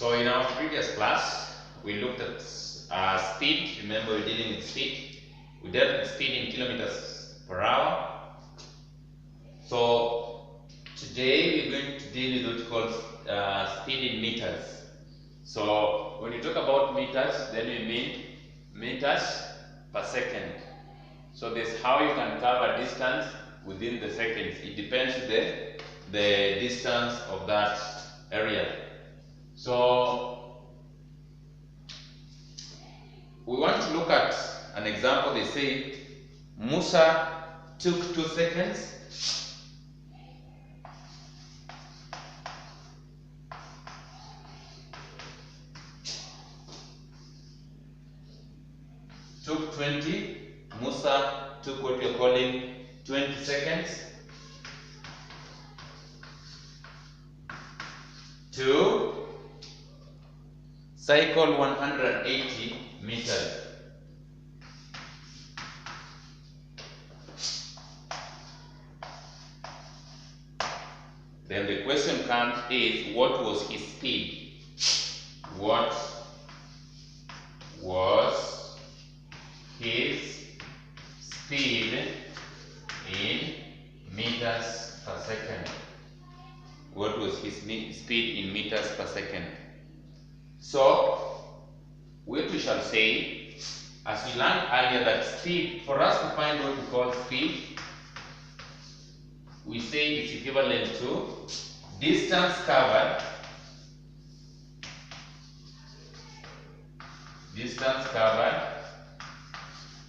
So in our previous class, we looked at speed. Remember, we're dealing with speed. We dealt with speed in kilometers per hour. So today we're going to deal with what's called speed in meters. So when you talk about meters, then we mean meters per second. So this is how you can cover distance within the seconds. It depends the distance of that area. So we want to look at an example. They say Musa took 2 seconds took 20. Musa took what you're calling 20 seconds to cycle 180 meters. Then the question comes is, what was his speed? What was his speed in meters per second? What was his speed in meters per second? So, what we shall say, as we learned earlier, that speed, for us to find what we call speed, we say it's equivalent to distance covered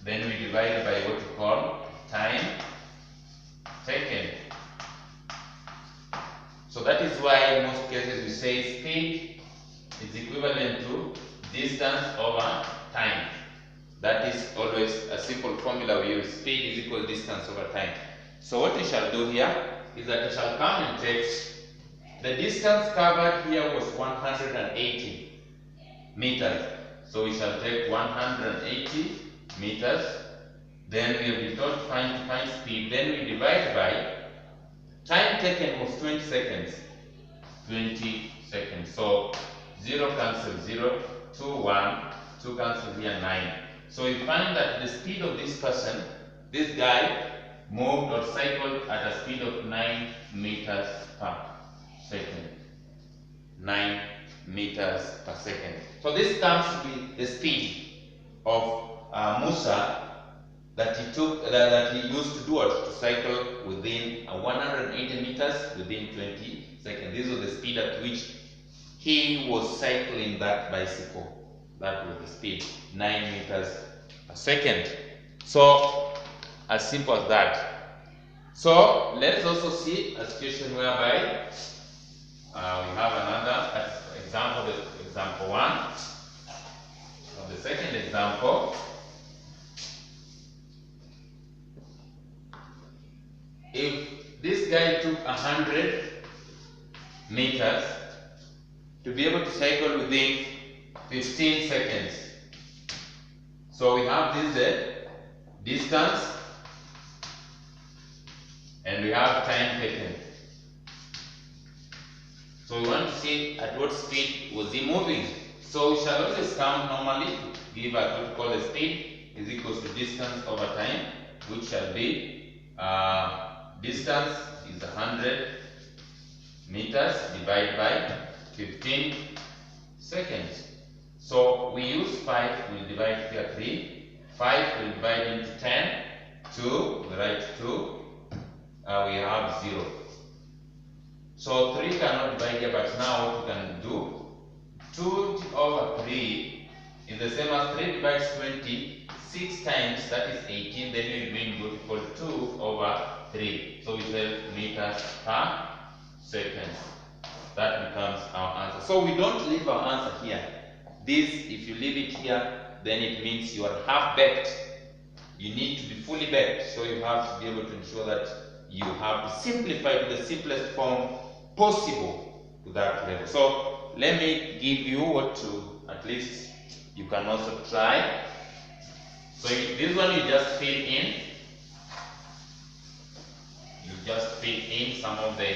then we divide by what we call time taken. So that is why in most cases we say speed is equivalent to distance over time. That is always a simple formula we use. Speed is equal to distance over time. So what we shall do here is that we shall come and take the distance covered here was 180 meters. So we shall take 180 meters. Then we will be told to find speed. Then we divide by time taken was 20 seconds. 20 seconds. So 0 cancel 0, 2, 1, 2 cancel here 9. So we find that the speed of this person, this guy, moved or cycled at a speed of 9 meters per second. 9 meters per second. So this comes to be the speed of Musa that he took, that he used to do it, to cycle within 180 meters within 20 seconds. This was the speed at which he was cycling that bicycle. That was the speed, 9 meters per second. So as simple as that. So let's also see a situation whereby we have another example, example 1. So the second example, if this guy took 100 meters to be able to cycle within 15 seconds. So we have this distance and we have time taken. So we want to see at what speed was he moving. So we shall always come normally to give us what we call the speed is equals to distance over time, which shall be distance is 100 meters divided by 15 seconds. So we use 5, we'll divide here 3, 5 will divide into 10, 2, we write 2, we have 0. So 3 cannot divide here, but now what we can do, 2 over 3 is the same as 3 divides 20, 6 times, that is 18, then we will bring what we call 2 over 3. So we say meters per second. That becomes our answer. So we don't leave our answer here. This, if you leave it here, then it means you are half baked. You need to be fully baked. So you have to be able to ensure that you have to simplify to the simplest form possible to that level. So let me give you what to, at least you can also try. So this one you just fill in. You just fill in some of the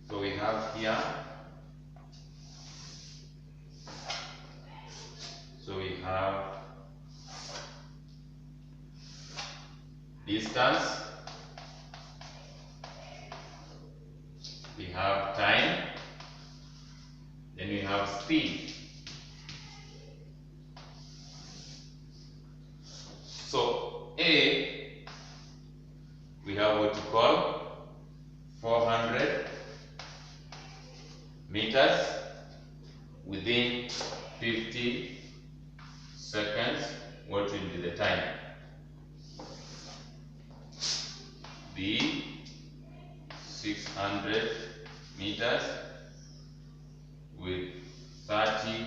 so we have distance, we have time, then we have speed. So A, we have what you call 400 meters within 50 seconds. What will be the time? B, 600 meters with 30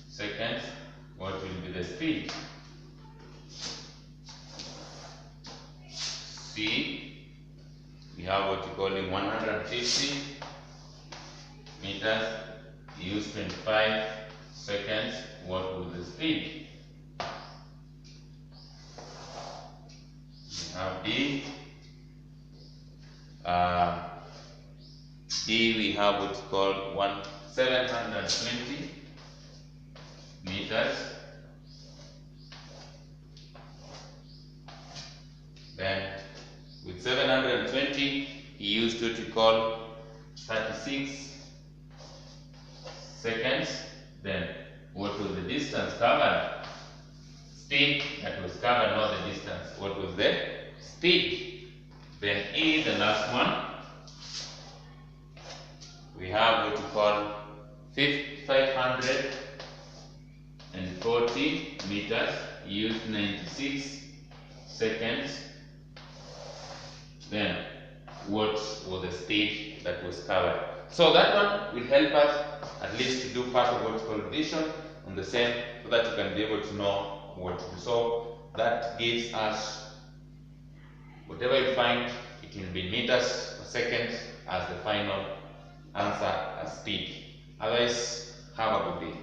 seconds. What will be the speed? C, we have what you call in 150 meters, use 25 seconds. What will the speed? We have D. D, we have what you call 720 meters. Then with 720, he used what you call 36 seconds. Then what was the distance covered? Speed that was covered, not the distance. What was the speed? Then E, the last one, we have what you call 540 meters, used 96 seconds. Then what was the speed that was covered? So that one will help us at least to do part of what's called addition on the same, so that you can be able to know what to do. So that gives us whatever you find, it will be meters per second as the final answer as speed. Otherwise, have a good day.